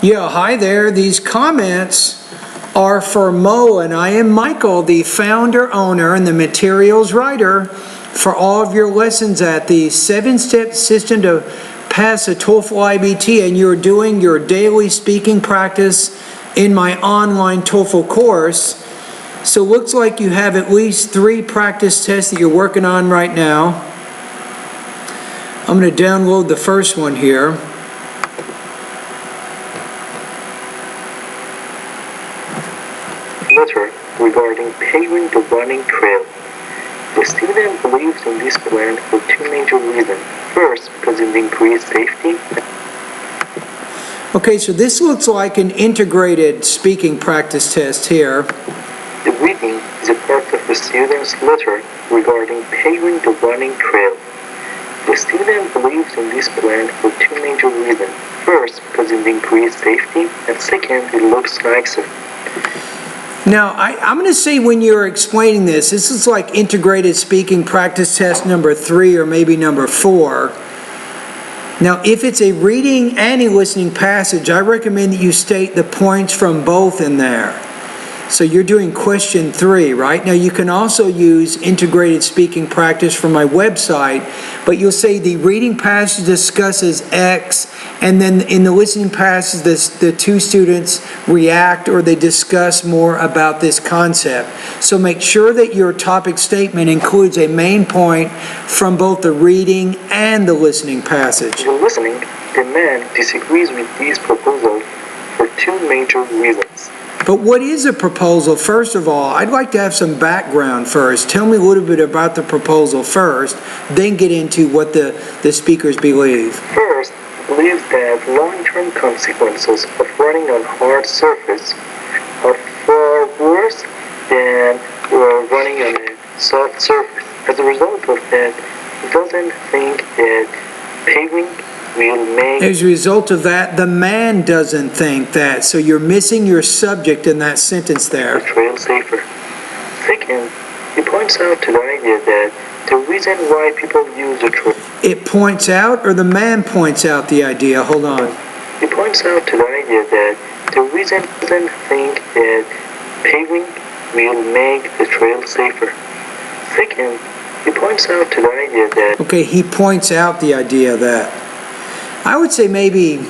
Yeah, hi there. These comments are for Mo, and I am Michael, the founder, owner, and the materials writer for all of your lessons at the 7-step system to pass a TOEFL IBT, and you're doing your daily speaking practice in my online TOEFL course. So it looks like you have at least 3 practice tests that you're working on right now. I'm going to download the first one here. Letter regarding paving the running trail. The student believes in this plan for 2 major reasons. First, because it increases safety. Okay, so this looks like an integrated speaking practice test here. The reading is a part of the student's letter regarding paving the running trail. The student believes in this plan for 2 major reasons. First, because it increases safety, and second, it looks nicer. Now, I'm going to say when you're explaining this is like integrated speaking practice test number 3 or maybe number 4. Now, if it's a reading and a listening passage, I recommend that you state the points from both in there. So you're doing question 3, right? Now, you can also use integrated speaking practice from my website, but you'll say the reading passage discusses X, and then in the listening passage, the 2 students react or they discuss more about this concept. So make sure that your topic statement includes a main point from both the reading and the listening passage. In the listening, the man disagrees with this proposal for 2 major reasons. But what is a proposal? First of all, I'd like to have some background first. Tell me a little bit about the proposal first, then get into what the speakers believe. First, he believes that long-term consequences of running on hard surface are far worse than running on a soft surface. As a result of that, he doesn't think that paving will make... As a result of that, the man doesn't think that. So you're missing your subject in that sentence there. ...the trail safer. Second, he points out to the idea that the reason why people use a trail... It points out, or the man points out the idea? Hold on. He points out to the idea that the reason he doesn't think that paving will make the trail safer. Second, he points out to the idea that... Okay, he points out the idea that. I would say maybe,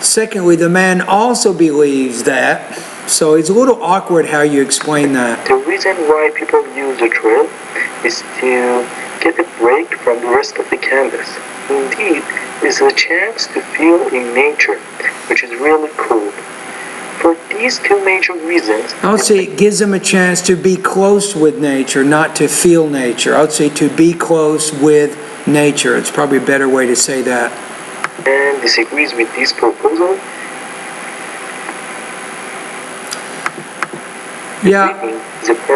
secondly, the man also believes that. So it's a little awkward how you explain that. The reason why people use a trail is to get a break from the rest of the campus. Indeed, it's a chance to feel in nature, which is really cool. For these 2 major reasons... I would say it gives them a chance to be close with nature, not to feel nature. I would say to be close with nature. It's probably a better way to say that. And disagrees with this proposal. Yeah,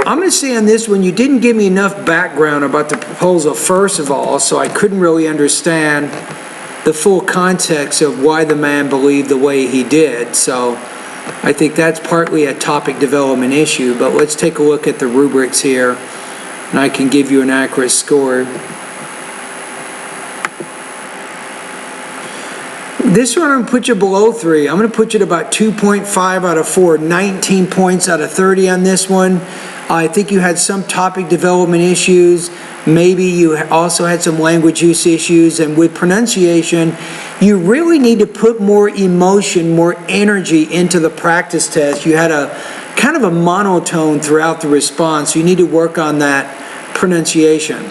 I'm going to say on this one, you didn't give me enough background about the proposal first of all, so I couldn't really understand the full context of why the man believed the way he did. So I think that's partly a topic development issue, but let's take a look at the rubrics here, and I can give you an accurate score. This one I'm going to put you below 3. I'm going to put you at about 2.5 out of 4, 19 points out of 30 on this one. I think you had some topic development issues. Maybe you also had some language use issues. And with pronunciation, you really need to put more emotion, more energy into the practice test. You had a kind of a monotone throughout the response. You need to work on that pronunciation.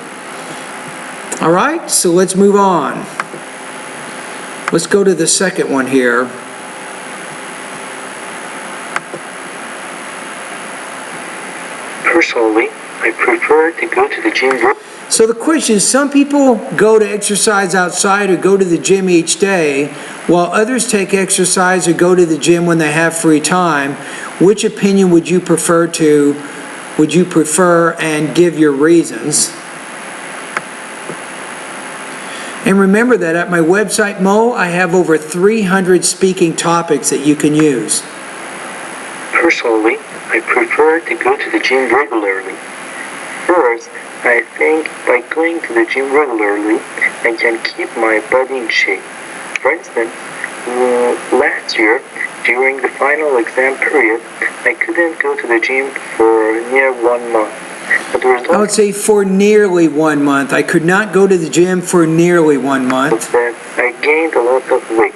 All right, so let's move on. Let's go to the second one here. Personally, I prefer to go to the gym. So the question is, some people go to exercise outside or go to the gym each day, while others take exercise or go to the gym when they have free time. Which opinion would you prefer and give your reasons? And remember that at my website, Mo, I have over 300 speaking topics that you can use. Personally, I prefer to go to the gym regularly. First, I think by going to the gym regularly, I can keep my body in shape. For instance, last year, during the final exam period, I couldn't go to the gym for near 1 month. The result I would say for nearly 1 month. I could not go to the gym for nearly 1 was month, that I gained a lot of weight.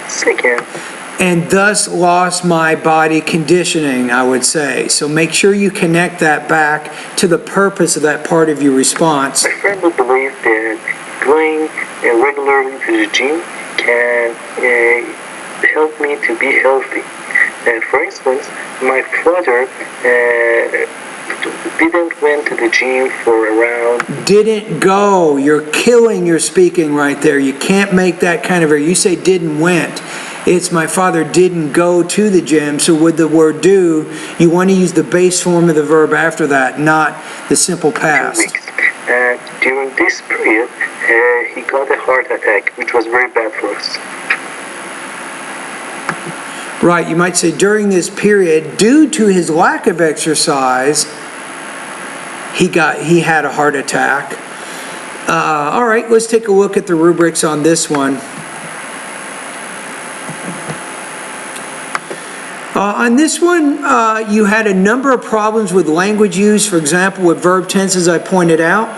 Second, and thus lost my body conditioning, I would say. So make sure you connect that back to the purpose of that part of your response. I firmly believe that going regularly to the gym can help me to be healthy. For instance, my father didn't went to the gym for around Didn't go. You're killing your speaking right there. You can't make that kind of error. You say didn't went. It's my father didn't go to the gym. So with the word do, you want to use the base form of the verb after that, not the simple 2 past. weeks. And during this period, he got a heart attack, which was very bad for us. Right, you might say during this period, due to his lack of exercise, he had a heart attack. All right, let's take a look at the rubrics on this one. On this one, you had a number of problems with language use, for example, with verb tenses I pointed out.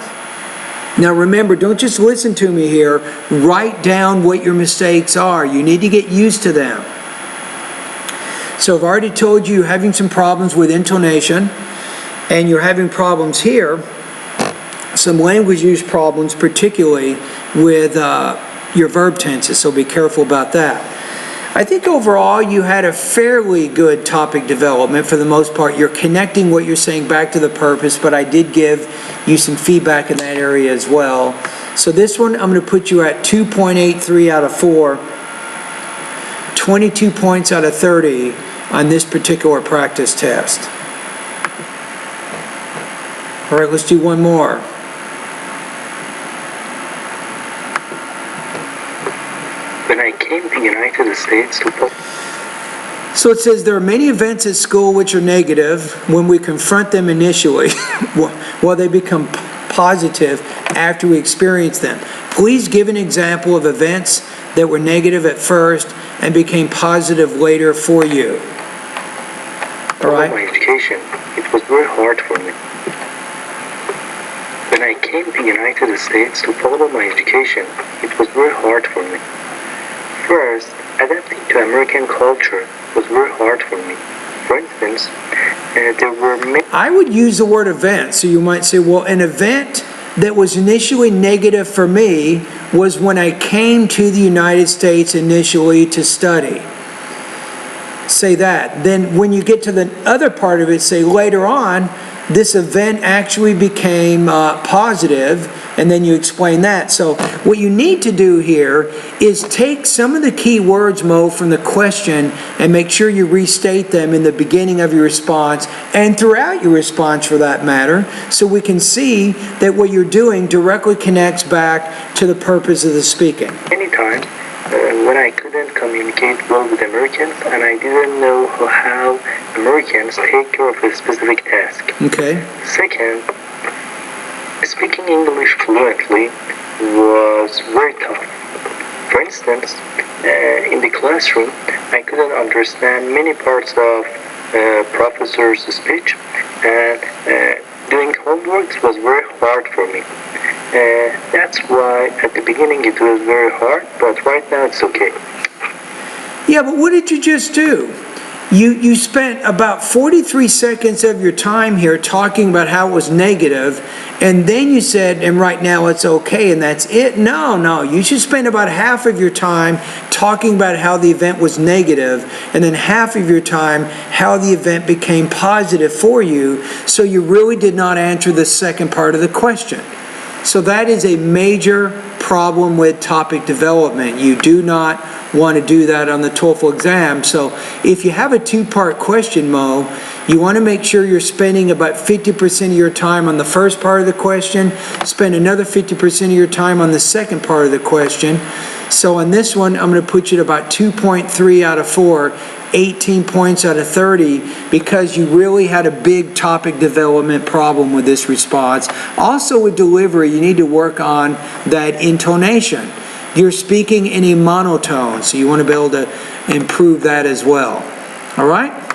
Now remember, don't just listen to me here. Write down what your mistakes are. You need to get used to them. So I've already told you you're having some problems with intonation, and you're having problems here, some language use problems, particularly with your verb tenses, so be careful about that. I think overall you had a fairly good topic development for the most part. You're connecting what you're saying back to the purpose, but I did give you some feedback in that area as well. So this one, I'm going to put you at 2.83 out of 4, 22 points out of 30 on this particular practice test. All right, let's do one more. When I came to the United States to So it says there are many events at school which are negative when we confront them initially, while they become positive after we experience them. Please give an example of events that were negative at first and became positive later for you. All follow right? my education, it was very hard for me. When I came to the United States to follow my education, it was very hard for me. First, adapting to American culture was very hard for me. For instance, there were many I would use the word event. So you might say, well, an event that was initially negative for me was when I came to the United States initially to study. Say that. Then when you get to the other part of it, say later on, this event actually became positive, and then you explain that. So what you need to do here is take some of the key words, Mo, from the question and make sure you restate them in the beginning of your response and throughout your response for that matter, so we can see that what you're doing directly connects back to the purpose of the speaking. times when I couldn't communicate well with Americans and I didn't know how Americans take care of a specific task. Okay. Second, speaking English fluently was very tough. For instance, in the classroom, I couldn't understand many parts of professor's speech, and doing homework was very hard for me. That's why at the beginning it was very hard, but right now it's okay. Yeah, but what did you just do? You spent about 43 seconds of your time here talking about how it was negative, and then you said, and right now it's okay, and that's it? No, you should spend about half of your time talking about how the event was negative, and then half of your time how the event became positive for you, so you really did not answer the second part of the question. So that is a major problem with topic development. You do not want to do that on the TOEFL exam. So if you have a two-part question, Mo, you want to make sure you're spending about 50% of your time on the first part of the question, spend another 50% of your time on the second part of the question. So on this one, I'm going to put you at about 2.3 out of 4, 18 points out of 30, because you really had a big topic development problem with this response. Also with delivery, you need to work on that intonation. you're speaking in a monotone, so you want to be able to improve that as well. All right?